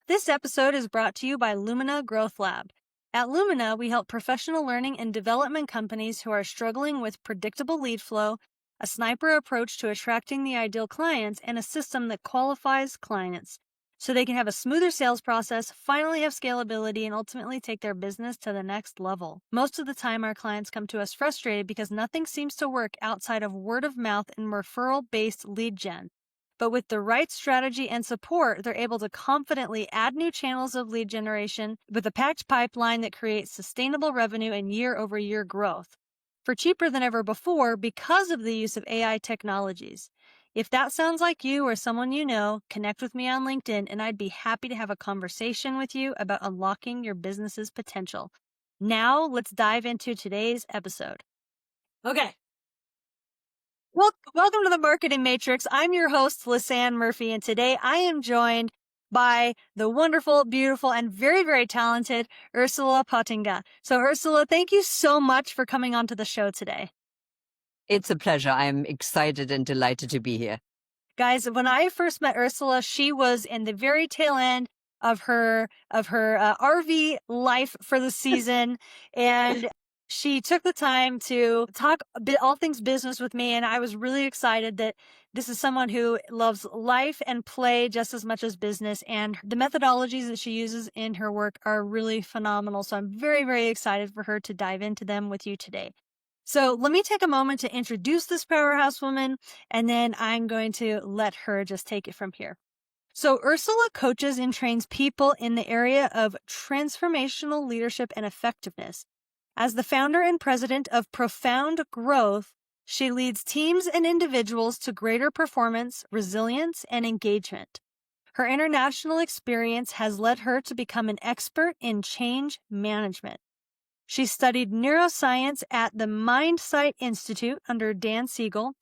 This episode is brought to you by Lumina Growth Lab. At Lumina, we help professional learning and development companies who are struggling with predictable lead flow, a sniper approach to attracting the ideal clients, and a system that qualifies clients so they can have a smoother sales process, finally have scalability, and ultimately take their business to the next level. Most of the time, our clients come to us frustrated because nothing seems to work outside of word of mouth and referral-based lead gen. But with the right strategy and support, they're able to confidently add new channels of lead generation with a packed pipeline that creates sustainable revenue and year-over-year growth for cheaper than ever before because of the use of AI technologies. If that sounds like you or someone you know, connect with me on LinkedIn and I'd be happy to have a conversation with you about unlocking your business's potential. Now, let's dive into today's episode. Okay. Welcome to the Marketing Matrix. I'm your host, Lisanne Murphy, and today I am joined by the wonderful, beautiful, and very, very talented Ursula Pottinga. So Ursula, thank you so much for coming onto the show today. It's a pleasure. I'm excited and delighted to be here. Guys, when I first met Ursula, she was in the very tail end of her RV life for the season, and she took the time to talk all things business with me, and I was really excited that this is someone who loves life and play just as much as business, and the methodologies that she uses in her work are really phenomenal. So I'm very, very excited for her to dive into them with you today. So let me take a moment to introduce this powerhouse woman, and then I'm going to let her just take it from here. So Ursula coaches and trains people in the area of transformational leadership and effectiveness. As the founder and president of Profound Growth, she leads teams and individuals to greater performance, resilience, and engagement. Her international experience has led her to become an expert in change management. She studied neuroscience at the MindSight Institute under Dan Siegel,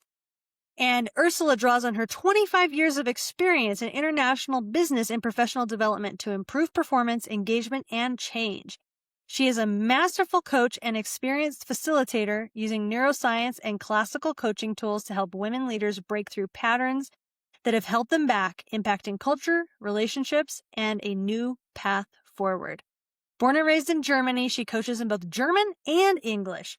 and Ursula draws on her 25 years of experience in international business and professional development to improve performance, engagement, and change. She is a masterful coach and experienced facilitator using neuroscience and classical coaching tools to help women leaders break through patterns that have held them back, impacting culture, relationships, and a new path forward. Born and raised in Germany, she coaches in both German and English,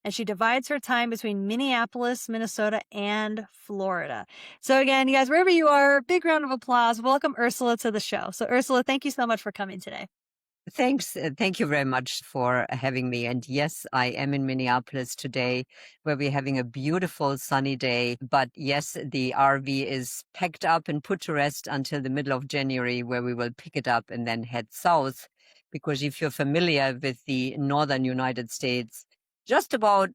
and she divides her time between Minneapolis, Minnesota, and Florida. So again, you guys, wherever you are, big round of applause. Welcome Ursula to the show. So Ursula, thank you so much for coming today. Thanks. Thank you very much for having me. And yes, I am in Minneapolis today, where we're having a beautiful sunny day. But yes, the RV is packed up and put to rest until the middle of January, where we will pick it up and then head south. Because if you're familiar with the northern United States, just about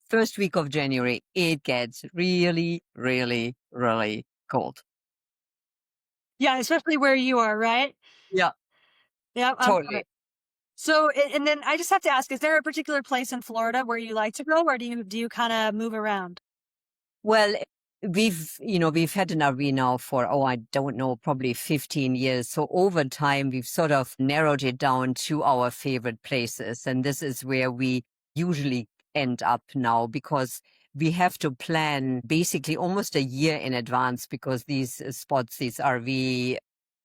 first week of January, it gets really, really, really cold. Yeah, especially where you are, right? Yeah, Yeah, totally. So, and then I just have to ask, is there a particular place in Florida where you like to go, or do you kind of move around? Well, we've had an RV now for, I don't know, probably 15 years. So over time, we've sort of narrowed it down to our favorite places. And this is where we usually end up now, because we have to plan basically almost a year in advance, because these spots, these RV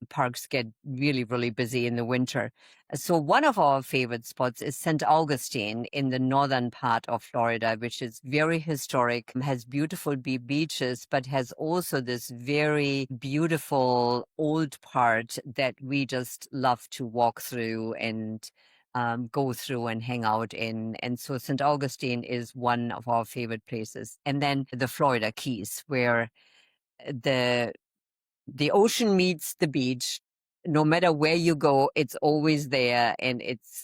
parks get really, really busy in the winter. So one of our favorite spots is St. Augustine in the northern part of Florida, which is very historic, has beautiful beaches, but has also this very beautiful old part that we just love to walk through and go through and hang out in. And so St. Augustine is one of our favorite places. And then the Florida Keys, where the ocean meets the beach. No matter where you go, it's always there. And it's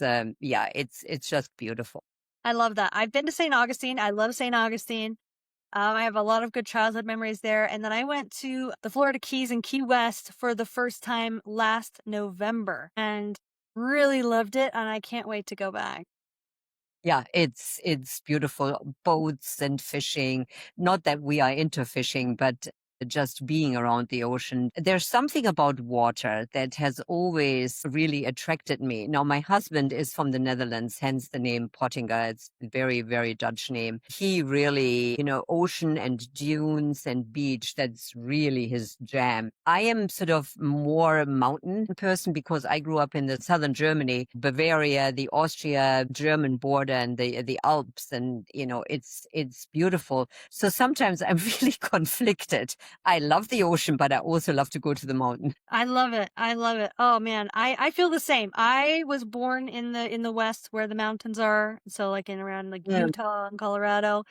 just beautiful. I love that. I've been to St. Augustine. I love St. Augustine. I have a lot of good childhood memories there. And then I went to the Florida Keys in Key West for the first time last November and really loved it. And I can't wait to go back. Yeah, it's beautiful. Boats and fishing. Not that we are into fishing, but just being around the ocean. There's something about water that has always really attracted me. Now, my husband is from the Netherlands, hence the name Pottinger. It's a very, very Dutch name. He really, ocean and dunes and beach, that's really his jam. I am sort of more mountain person because I grew up in the southern Germany, Bavaria, the Austria-German border, and the Alps, and it's beautiful. So sometimes I'm really conflicted. I love the ocean, but I also love to go to the mountain. I love it. I love it. Oh man, I feel the same. I was born in the West where the mountains are, so like in around like Yeah. Utah and Colorado.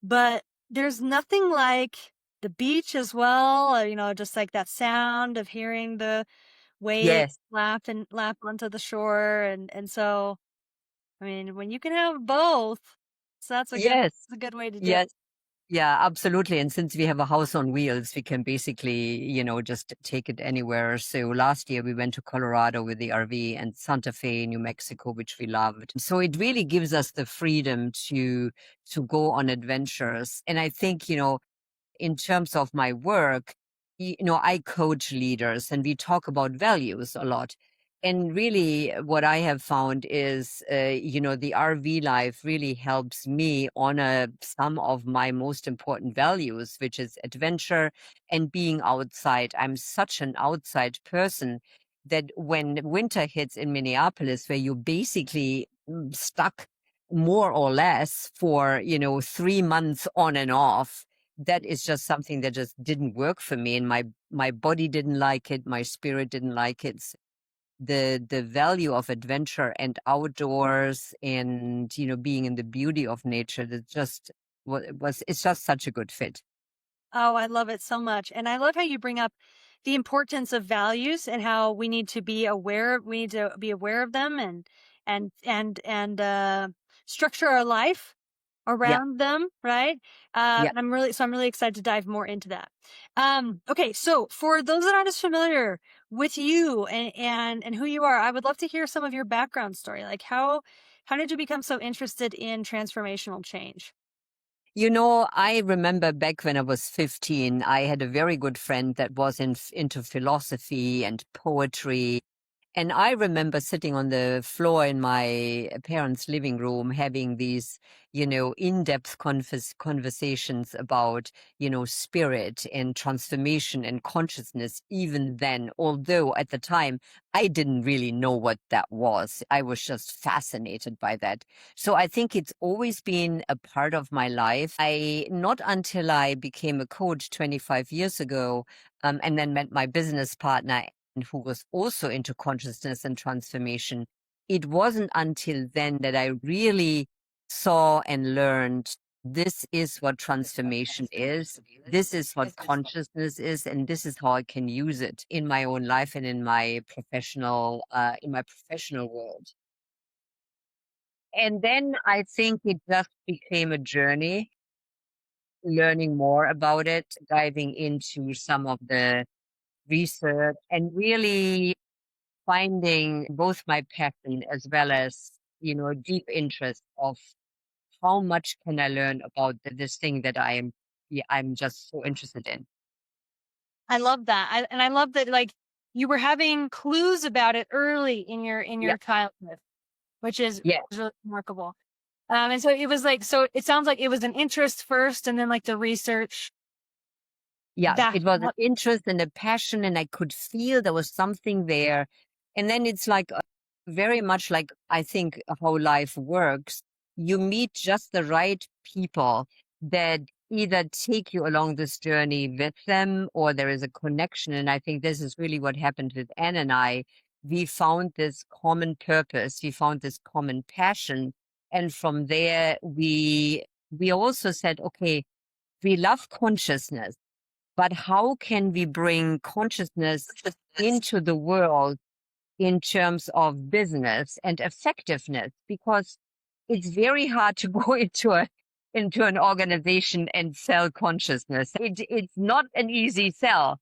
But there's nothing like the beach as well, just like that sound of hearing the waves Yes, lap onto the shore, and so I mean, when you can have both, so yes, that's a good way to do it. yes. Yeah, absolutely. And since we have a house on wheels, we can basically, just take it anywhere. So last year we went to Colorado with the RV and Santa Fe, New Mexico, which we loved. So it really gives us the freedom to go on adventures. And I think, in terms of my work, I coach leaders and we talk about values a lot. And really, what I have found is, the RV life really helps me honor some of my most important values, which is adventure and being outside. I'm such an outside person that when winter hits in Minneapolis, where you're basically stuck more or less for, 3 months on and off, that is just something that just didn't work for me, and my body didn't like it, my spirit didn't like it. The value of adventure and outdoors and being in the beauty of nature, that just was it's just such a good fit. Oh, I love it so much. And I love how you bring up the importance of values and how we need to be aware of them and structure our life Yeah, around them, right? yeah. And I'm really excited to dive more into that. Okay, so for those that aren't as familiar with you and who you are, I would love to hear some of your background story. Like how did you become so interested in transformational change? I remember back when I was 15, I had a very good friend that was into philosophy and poetry. And I remember sitting on the floor in my parents' living room having these, in-depth conversations about, spirit and transformation and consciousness, even then, although at the time I didn't really know what that was. I was just fascinated by that. So I think it's always been a part of my life. Not until I became a coach 25 years ago, and then met my business partner who was also into consciousness and transformation. It wasn't until then that I really saw and learned this is what transformation is. This is what consciousness is, and this is how I can use it in my own life and in my professional world. And then I think it just became a journey, learning more about it, diving into some of the research, and really finding both my passion as well as, deep interest of how much can I learn about this thing that I'm just so interested in. I love that. And I love that like you were having clues about it early in Yeah. your childhood, which is Yeah. really remarkable. And so it was like so it sounds like it was an interest first and then like the research Yeah, that it was an interest and a passion, and I could feel there was something there. And then it's like very much like I think how life works. You meet just the right people that either take you along this journey with them or there is a connection. And I think this is really what happened with Anne and I. We found this common purpose, we found this common passion. And from there, we also said, okay, we love consciousness, but how can we bring consciousness into the world in terms of business and effectiveness? Because it's very hard to go into an organization and sell consciousness. It's not an easy sell.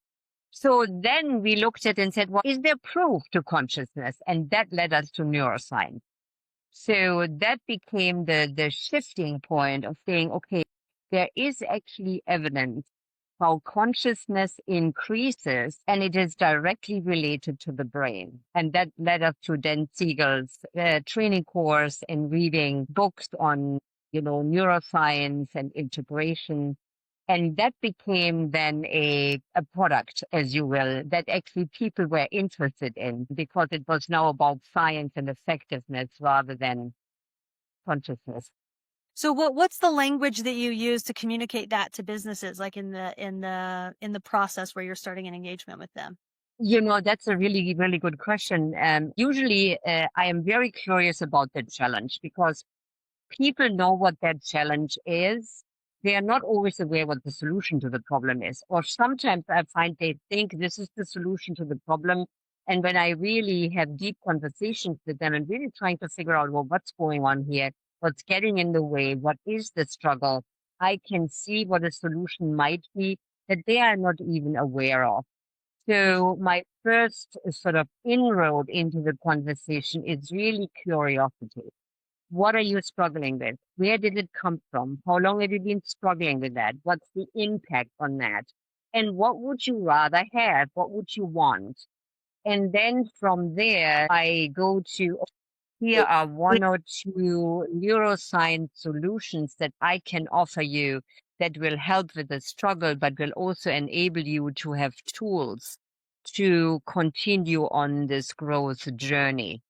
So then we looked at it and said, well, is there proof to consciousness? And that led us to neuroscience. So that became the shifting point of saying, okay, there is actually evidence how consciousness increases, and it is directly related to the brain. And that led us to Dan Siegel's training course and reading books on, neuroscience and integration. And that became then a product, as you will, that actually people were interested in because it was now about science and effectiveness rather than consciousness. So what's the language that you use to communicate that to businesses, like in the process where you're starting an engagement with them? That's a really, really good question. Usually, I am very curious about the challenge because people know what that challenge is. They are not always aware what the solution to the problem is. Or sometimes I find they think this is the solution to the problem. And when I really have deep conversations with them and really trying to figure out, well, what's going on here? What's getting in the way? What is the struggle? I can see what a solution might be that they are not even aware of. So my first sort of inroad into the conversation is really curiosity. What are you struggling with? Where did it come from? How long have you been struggling with that? What's the impact on that? And what would you rather have? What would you want? And then from there, I go to here are one or two neuroscience solutions that I can offer you that will help with the struggle, but will also enable you to have tools to continue on this growth journey.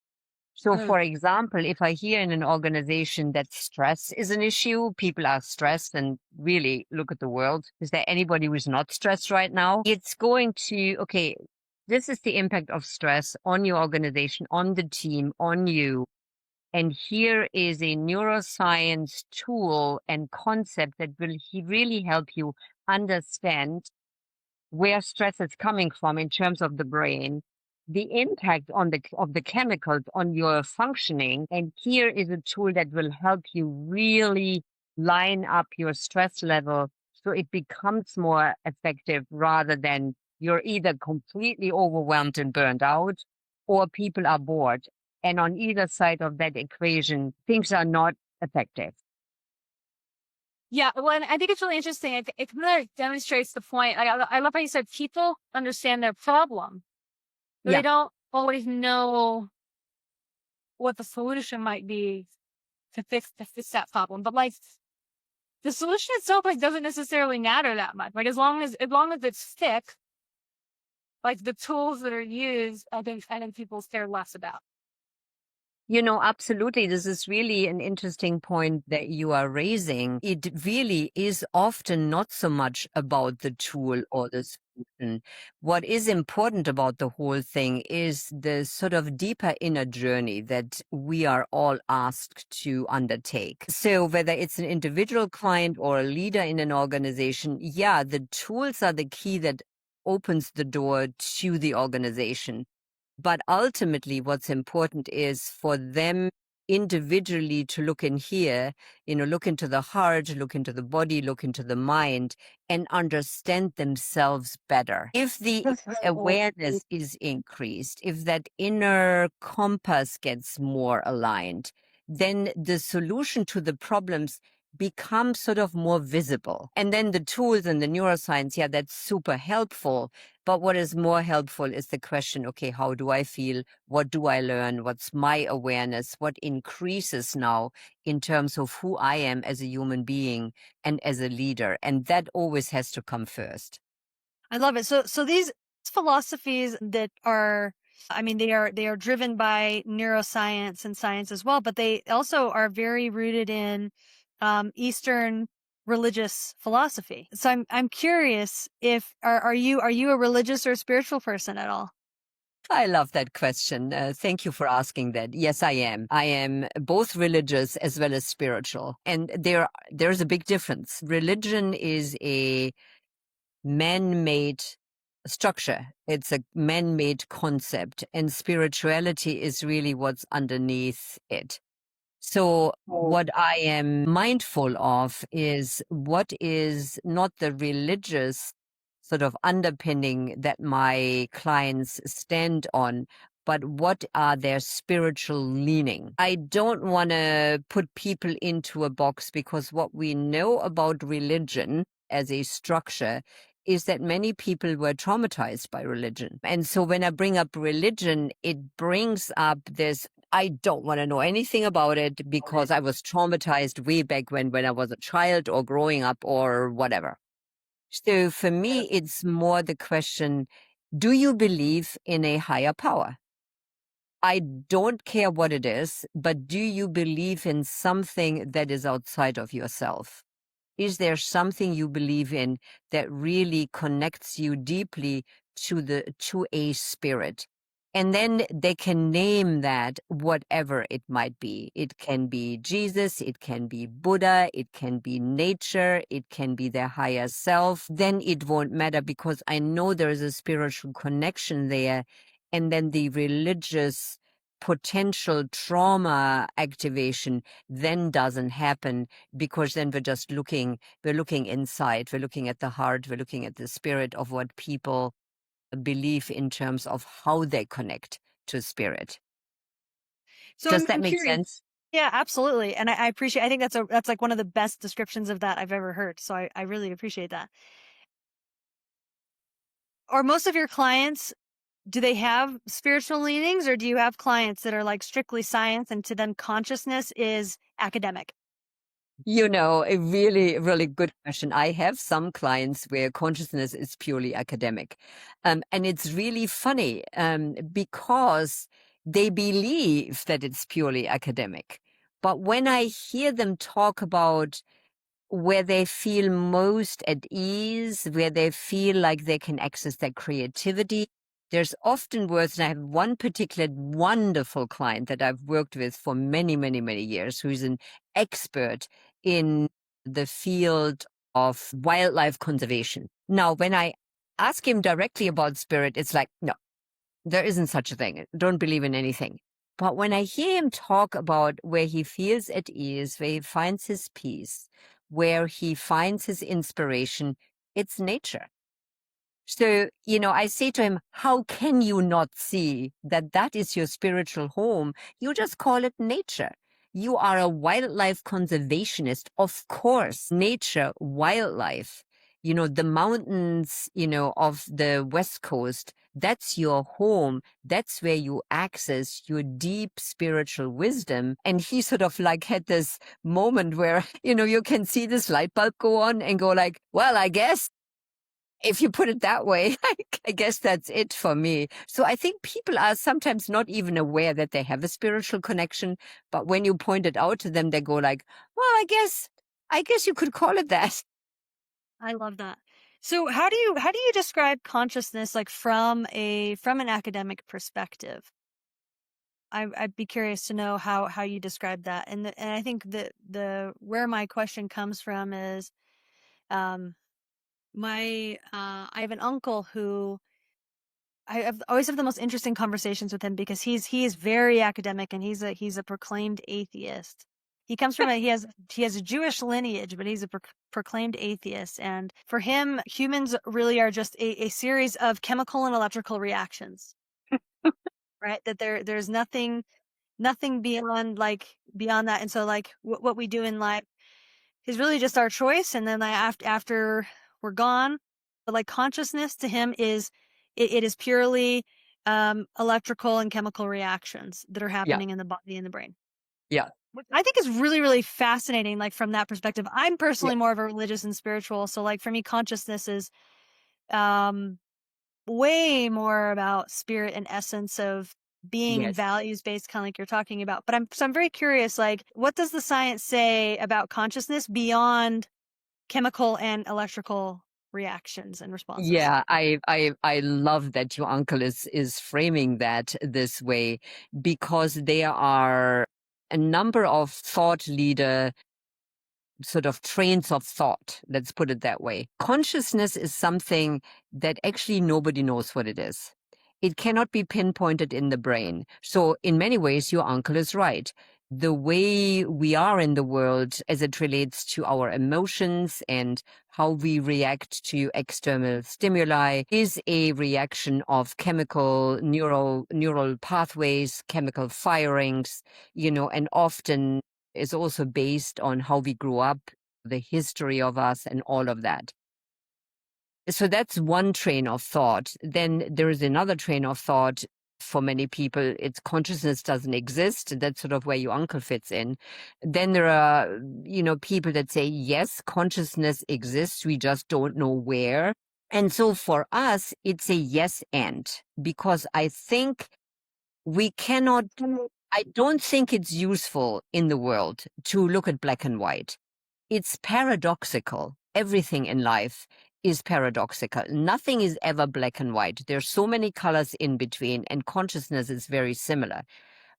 So, Mm. for example, if I hear in an organization that stress is an issue, people are stressed, and really look at the world. Is there anybody who's not stressed right now? It's going to, okay, this is the impact of stress on your organization, on the team, on you. And here is a neuroscience tool and concept that will really help you understand where stress is coming from in terms of the brain, the impact on of the chemicals on your functioning. And here is a tool that will help you really line up your stress level so it becomes more effective rather than you're either completely overwhelmed and burned out or people are bored. And on either side of that equation, things are not effective. Yeah, well, and I think it's really interesting. It kind of demonstrates the point. I love how you said people understand their problem, but they Yeah. don't always know what the solution might be to fix that problem. But like the solution itself, like doesn't necessarily matter that much. Like as long as it's fixed, like the tools that are used, I think people care less about. Absolutely. This is really an interesting point that you are raising. It really is often not so much about the tool or the solution. What is important about the whole thing is the sort of deeper inner journey that we are all asked to undertake. So whether it's an individual client or a leader in an organization, yeah, the tools are the key that opens the door to the organization. But ultimately, what's important is for them individually to look in here, look into the heart, look into the body, look into the mind, and understand themselves better. If the awareness is increased, if that inner compass gets more aligned, then the solution to the problems become sort of more visible. And then the tools and the neuroscience, yeah, that's super helpful. But what is more helpful is the question, okay, how do I feel? What do I learn? What's my awareness? What increases now in terms of who I am as a human being and as a leader? And that always has to come first. I love it. So these philosophies that are, I mean, they are driven by neuroscience and science as well, but they also are very rooted in Eastern religious philosophy. So I'm curious if are you a religious or spiritual person at all? I love that question. Thank you for asking that. Yes, I am. I am both religious as well as spiritual. And there's a big difference. Religion is a man-made structure. It's a man-made concept, and spirituality is really what's underneath it. So what I am mindful of is what is not the religious sort of underpinning that my clients stand on, but what are their spiritual leaning. I don't want to put people into a box because what we know about religion as a structure is that many people were traumatized by religion. And so when I bring up religion, it brings up this, I don't want to know anything about it because I was traumatized way back when I was a child or growing up or whatever. So for me, it's more the question, do you believe in a higher power? I don't care what it is, but do you believe in something that is outside of yourself? Is there something you believe in that really connects you deeply to a spirit? And then they can name that whatever it might be. It can be Jesus, it can be Buddha, it can be nature, it can be their higher self. Then it won't matter because I know there is a spiritual connection there. And then the religious potential trauma activation then doesn't happen because then we're looking inside, we're looking at the heart, we're looking at the spirit of what people believe in terms of how they connect to spirit. So Does that I'm make curious. sense? Yeah, absolutely. And I appreciate, I think that's like one of the best descriptions of that I've ever heard. So I really appreciate that. Are most of your clients, do they have spiritual leanings, or do you have clients that are like strictly science and to them consciousness is academic? A really, really good question. I have some clients where consciousness is purely academic. And it's really funny because they believe that it's purely academic. But when I hear them talk about where they feel most at ease, where they feel like they can access their creativity. There's often words, and I have one particular wonderful client that I've worked with for many, many, many years, who's an expert in the field of wildlife conservation. Now, when I ask him directly about spirit, it's like, no, there isn't such a thing. Don't believe in anything. But when I hear him talk about where he feels at ease, where he finds his peace, where he finds his inspiration, it's nature. So, I say to him, how can you not see that that is your spiritual home? You just call it nature. You are a wildlife conservationist. Of course, nature, wildlife, the mountains, of the West Coast, that's your home. That's where you access your deep spiritual wisdom. And he sort of like had this moment where, you can see this light bulb go on and go like, well, I guess if you put it that way, I guess that's it for me. So I think people are sometimes not even aware that they have a spiritual connection, but when you point it out to them, they go like, well, I guess you could call it that. I love that. So how do you describe consciousness like from an academic perspective? I'd be curious to know how you describe that. And I think that the where my question comes from is um I have an uncle who always have the most interesting conversations with him because he is very academic and he's a proclaimed atheist. He comes from he has a Jewish lineage, but he's a proclaimed atheist. And for him, humans really are just a series of chemical and electrical reactions, right? That there's nothing beyond that. And so like what we do in life is really just our choice. And then after we're gone, but like consciousness to him is it is purely electrical and chemical reactions that are Yeah, happening in the body and the brain. yeah, Which I think is really, really fascinating. Like from that perspective, I'm yeah, personally more of a religious and spiritual. So like for me, consciousness is um, way more about spirit and essence of being and yes. values based, kind of like you're talking about. But I'm very curious, like, what does the science say about consciousness beyond chemical and electrical reactions and responses? Yeah, I love that your uncle is framing that this way because there are a number of thought leader sort of trains of thought. Let's put it that way. Consciousness is something that actually nobody knows what it is. It cannot be pinpointed in the brain. So in many ways, your uncle is right. The way we are in the world as it relates to our emotions and how we react to external stimuli is a reaction of chemical neural pathways, chemical firings, and often is also based on how we grew up, the history of us, and all of that. So that's one train of thought. Then there is another train of thought. For many people, it's consciousness doesn't exist. That's sort of where your uncle fits in. Then there are, people that say, yes, consciousness exists. We just don't know where. And so for us, it's a yes and, because I think we cannot, I don't think it's useful in the world to look at black and white. It's paradoxical. Everything in life is paradoxical. Nothing is ever black and white. There's so many colors in between, and consciousness is very similar.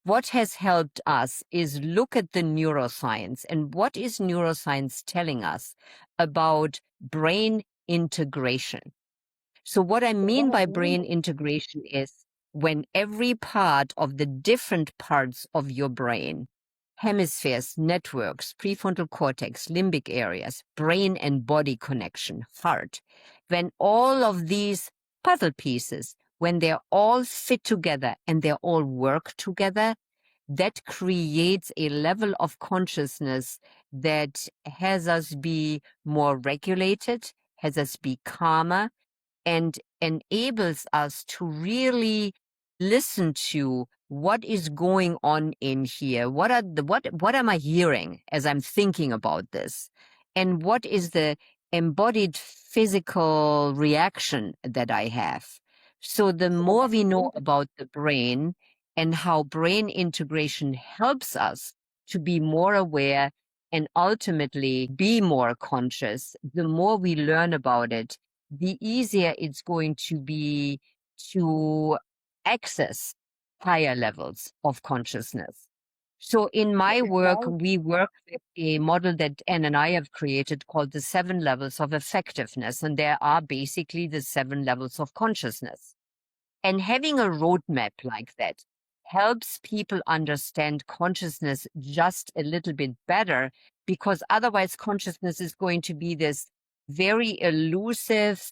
What has helped us is look at the neuroscience, and what is neuroscience telling us about brain integration? So what I mean by brain integration is when every part of the different parts of your brain, hemispheres, networks, prefrontal cortex, limbic areas, brain and body connection, heart, when all of these puzzle pieces, when they're all fit together and they all work together, that creates a level of consciousness that has us be more regulated, has us be calmer, and enables us to really listen to what is going on in here. What am I hearing as I'm thinking about this? And what is the embodied physical reaction that I have? So the more we know about the brain and how brain integration helps us to be more aware and ultimately be more conscious, the more we learn about it, the easier it's going to be to access higher levels of consciousness. So in my work, we work with a model that Anne and I have created called the 7 levels of effectiveness. And there are basically the 7 levels of consciousness. And having a roadmap like that helps people understand consciousness just a little bit better, because otherwise consciousness is going to be this very elusive,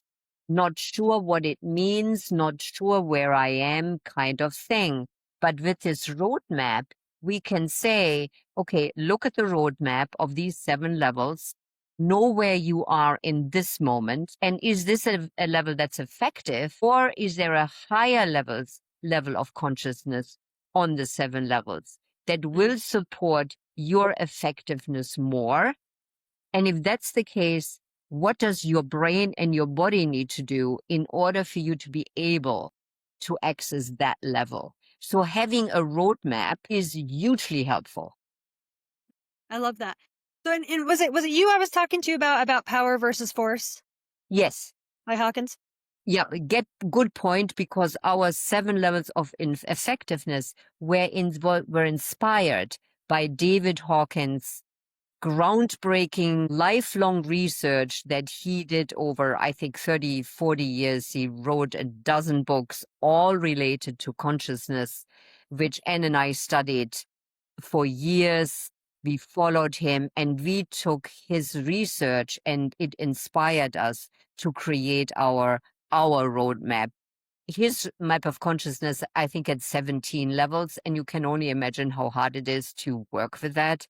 not sure what it means, not sure where I am kind of thing. But with this roadmap, we can say, okay, look at the roadmap of these 7 levels, know where you are in this moment, and is this a level that's effective, or is there a higher level of consciousness on the 7 levels that will support your effectiveness more? And if that's the case, what does your brain and your body need to do in order for you to be able to access that level? So having a roadmap is hugely helpful. I love that. So, and was it you I was talking to about power versus force Yes. by Hawkins? Yeah, good point, because our 7 levels of effectiveness were inspired by David Hawkins' groundbreaking lifelong research that he did over, I think, 30, 40 years. He wrote a dozen books, all related to consciousness, which Anne and I studied for years. We followed him and we took his research, and it inspired us to create our roadmap. His map of consciousness, I think, had 17 levels, and you can only imagine how hard it is to work with that.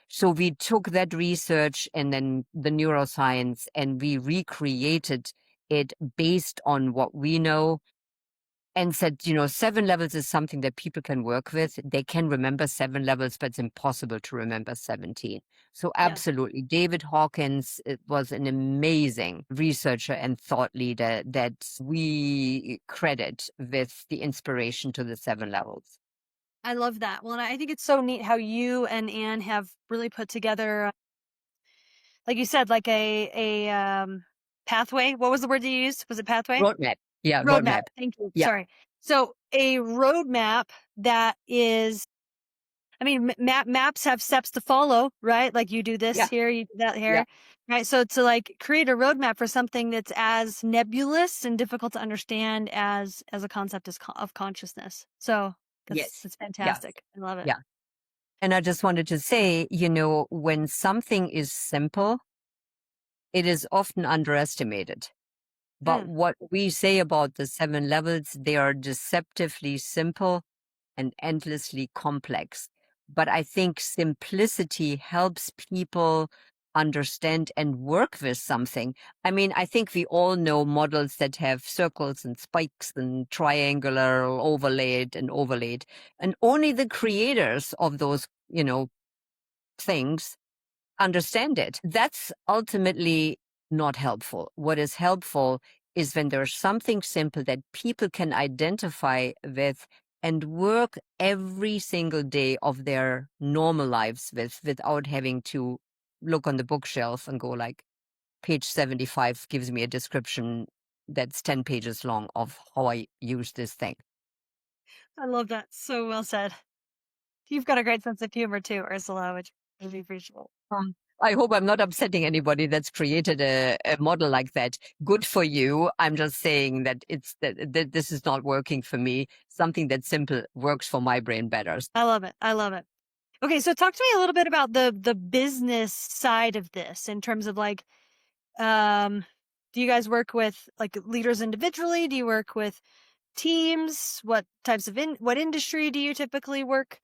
So we took that research and then the neuroscience, and we recreated it based on what we know, and said, 7 levels is something that people can work with. They can remember 7 levels, but it's impossible to remember 17. So absolutely, David Hawkins was an amazing researcher and thought leader that we credit with the inspiration to the 7 levels. I love that. Well, and I think it's so neat how you and Anne have really put together, like you said, like a pathway. What was the word you used? Was it pathway? Roadmap. Yeah, Roadmap. roadmap. Thank you. Yeah. Sorry. So a roadmap that is, I mean, maps have steps to follow, right? Like you do this here, you do that here, right? So to like create a roadmap for something that's as nebulous and difficult to understand as a concept of consciousness. So that's fantastic. I love it. Yeah. And I just wanted to say, when something is simple, it is often underestimated. But what we say about the 7 levels, they are deceptively simple and endlessly complex. But I think simplicity helps people understand and work with something. I mean, I think we all know models that have circles and spikes and triangular overlaid and overlaid. And only the creators of those, things understand it. That's ultimately not helpful. What is helpful is when there's something simple that people can identify with and work every single day of their normal lives with without having to look on the bookshelf and go like, page 75 gives me a description that's 10 pages long of how I use this thing. I love that. So well said. You've got a great sense of humor too, Ursula, which I really appreciate. I hope I'm not upsetting anybody that's created a model like that. Good for you. I'm just saying that that this is not working for me. Something that simple works for my brain better. I love it. I love it. Okay, so talk to me a little bit about the business side of this in terms of like, do you guys work with like leaders individually? Do you work with teams? What types of what industry do you typically work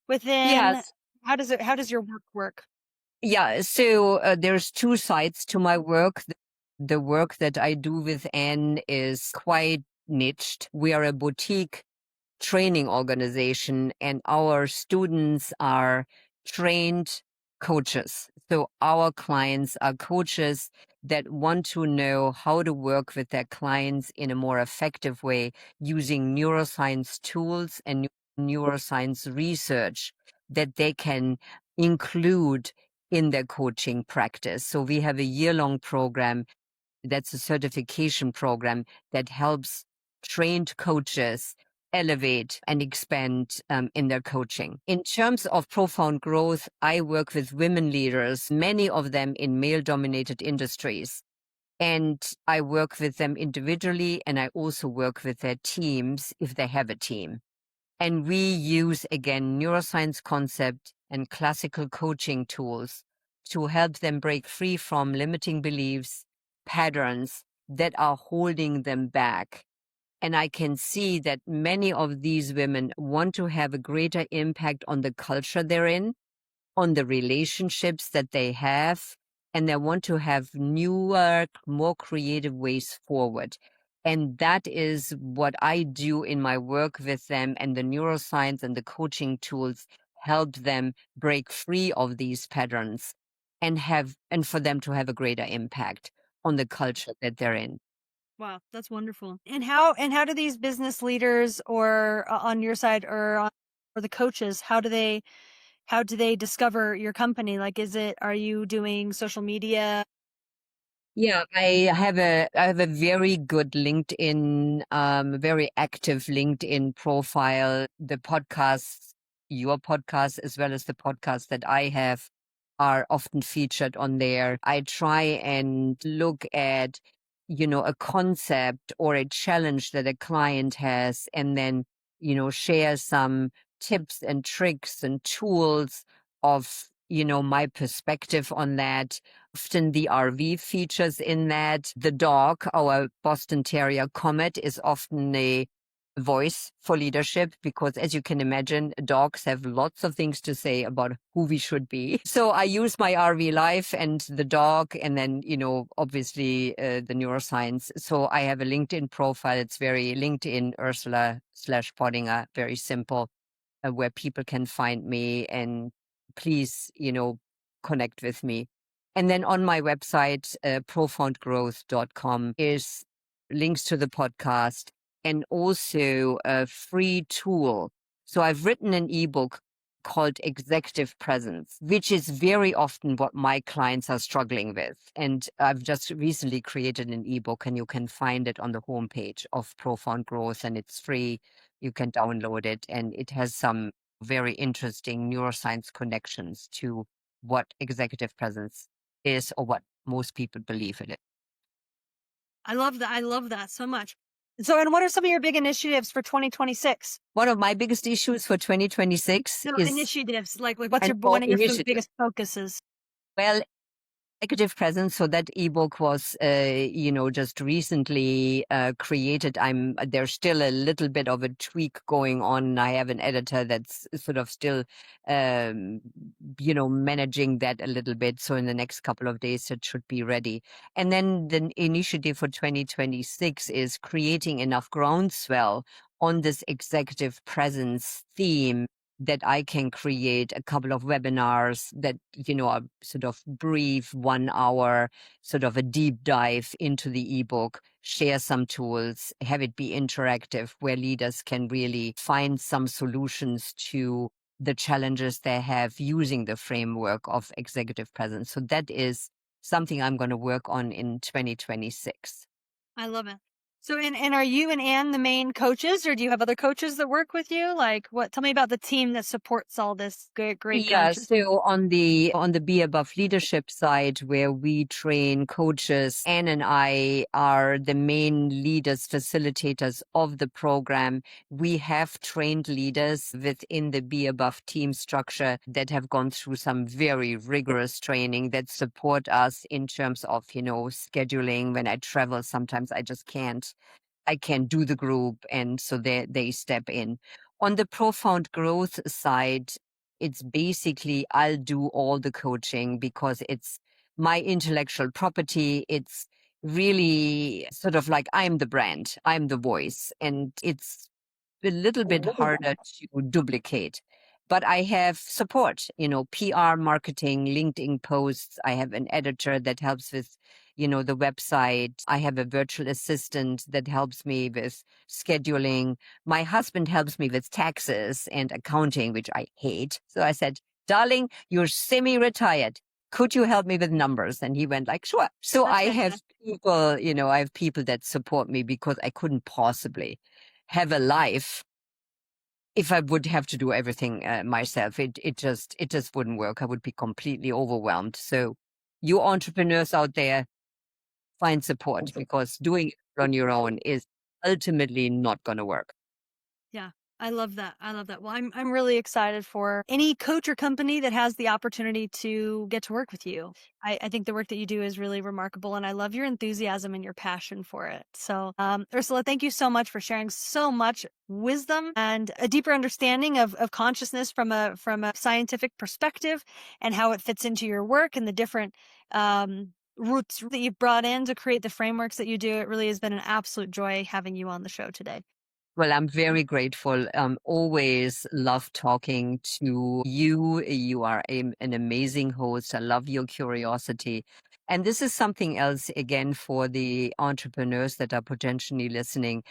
within? Yes. How does your work work? Yeah. So there's two sides to my work. The work that I do with Anne is quite niched. We are a boutique training organization, and our students are trained coaches. So our clients are coaches that want to know how to work with their clients in a more effective way using neuroscience tools and neuroscience research that they can include in their coaching practice. So we have a year-long program that's a certification program that helps trained coaches elevate and expand in their coaching. In terms of profound growth, I work with women leaders, many of them in male dominated industries. And I work with them individually, and I also work with their teams if they have a team. And we use, again, neuroscience concept and classical coaching tools to help them break free from limiting beliefs, patterns that are holding them back. And I can see that many of these women want to have a greater impact on the culture they're in, on the relationships that they have, and they want to have newer, more creative ways forward. And that is what I do in my work with them, and the neuroscience and the coaching tools help them break free of these patterns and for them to have a greater impact on the culture that they're in. Wow, that's wonderful. And how do these business leaders or on your side or the coaches, how do they discover your company? Like, are you doing social media? Yeah, I have a very good LinkedIn, very active LinkedIn profile. The podcasts, your podcast, as well as the podcast that I have, are often featured on there. I try and look at, a concept or a challenge that a client has, and then, share some tips and tricks and tools of, my perspective on that. Often the RV features in that. The dog, our Boston Terrier Comet, is often a voice for leadership because, as you can imagine, dogs have lots of things to say about who we should be. So I use my RV life and the dog, and then, obviously the neuroscience. So I have a LinkedIn profile. It's very LinkedIn Ursula/Pottinger, very simple, where people can find me, and please, connect with me. And then on my website, profoundgrowth.com, is links to the podcast and also a free tool. So I've written an ebook called Executive Presence, which is very often what my clients are struggling with. And I've just recently created an ebook, and you can find it on the homepage of Profound Growth, and it's free. You can download it, and it has some very interesting neuroscience connections to what executive presence is, or what most people believe it is. I love that. I love that so much. So, and what are some of your big initiatives for 2026? One of my biggest issues for 2026 No, is initiatives. Like what's an one of your initiative. biggest focuses? Well, Executive presence. So that ebook was, just recently created. There's still a little bit of a tweak going on. I have an editor that's sort of still, managing that a little bit. So in the next couple of days, it should be ready. And then the initiative for 2026 is creating enough groundswell on this executive presence theme that I can create a couple of webinars that, are sort of brief 1 hour, sort of a deep dive into the ebook, share some tools, have it be interactive where leaders can really find some solutions to the challenges they have using the framework of executive presence. So that is something I'm going to work on in 2026. I love it. So, and are you and Anne the main coaches, or do you have other coaches that work with you? Like, what? Tell me about the team that supports all this great Yeah, content. so on the Be Above leadership side, where we train coaches, Anne and I are the main leaders, facilitators of the program. We have trained leaders within the Be Above team structure that have gone through some very rigorous training that support us in terms of, scheduling. When I travel, sometimes I can't do the group, and so they step in. On the profound growth side, it's basically I'll do all the coaching because it's my intellectual property. It's really sort of like I'm the brand, I'm the voice, and it's a little bit harder to duplicate. But I have support, PR, marketing, LinkedIn posts. I have an editor that helps with, the website. I have a virtual assistant that helps me with scheduling. My husband helps me with taxes and accounting, which I hate. So I said, darling, you're semi-retired. Could you help me with numbers? And he went like, sure. So That's I have fantastic. people, I have people that support me because I couldn't possibly have a life if I would have to do everything myself. It just wouldn't work. I would be completely overwhelmed. So you entrepreneurs out there, find support because doing it on your own is ultimately not going to work. Yeah. I love that. I love that. Well, I'm really excited for any coach or company that has the opportunity to get to work with you. I think the work that you do is really remarkable, and I love your enthusiasm and your passion for it. So, Ursula, thank you so much for sharing so much wisdom and a deeper understanding of consciousness from a scientific perspective and how it fits into your work and the different roots that you've brought in to create the frameworks that you do. It really has been an absolute joy having you on the show today. Well, I'm very grateful. Always love talking to you. You are an amazing host. I love your curiosity. And this is something else, again, for the entrepreneurs that are potentially listening.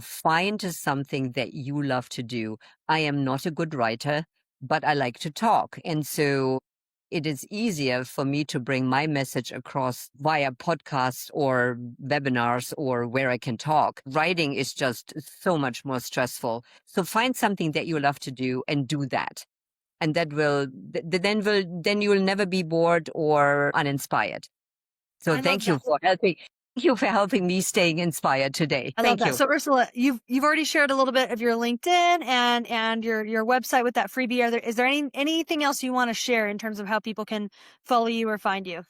Find something that you love to do. I am not a good writer, but I like to talk. And so it is easier for me to bring my message across via podcasts or webinars or where I can talk. Writing is just so much more stressful. So find something that you love to do and do that. And that then you will never be bored or uninspired. So I love thank you that. for helping. Thank you for helping me staying inspired today. I love Thank that. you. So Ursula, you've already shared a little bit of your LinkedIn and your website with that freebie. Is there anything else you want to share in terms of how people can follow you or find you?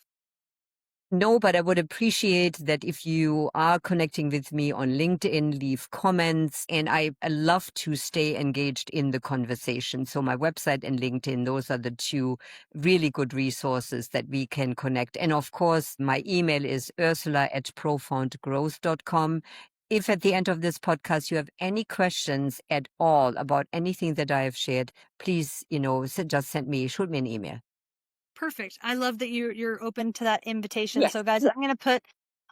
No, but I would appreciate that if you are connecting with me on LinkedIn, leave comments. And I love to stay engaged in the conversation. So my website and LinkedIn, those are the two really good resources that we can connect. And of course, my email is ursula@profoundgrowth.com. If at the end of this podcast you have any questions at all about anything that I have shared, please, just shoot me an email. Perfect. I love that you're open to that invitation. Yes. So guys, I'm going to put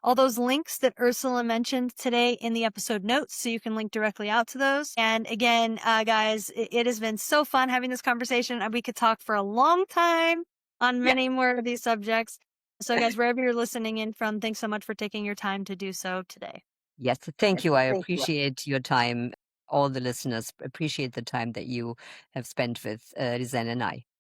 all those links that Ursula mentioned today in the episode notes so you can link directly out to those. And again, guys, it has been so fun having this conversation. We could talk for a long time on many more of these subjects. So guys, wherever you're listening in from, thanks so much for taking your time to do so today. Yes, thank you. I appreciate your time. All the listeners appreciate the time that you have spent with Lisanne and I.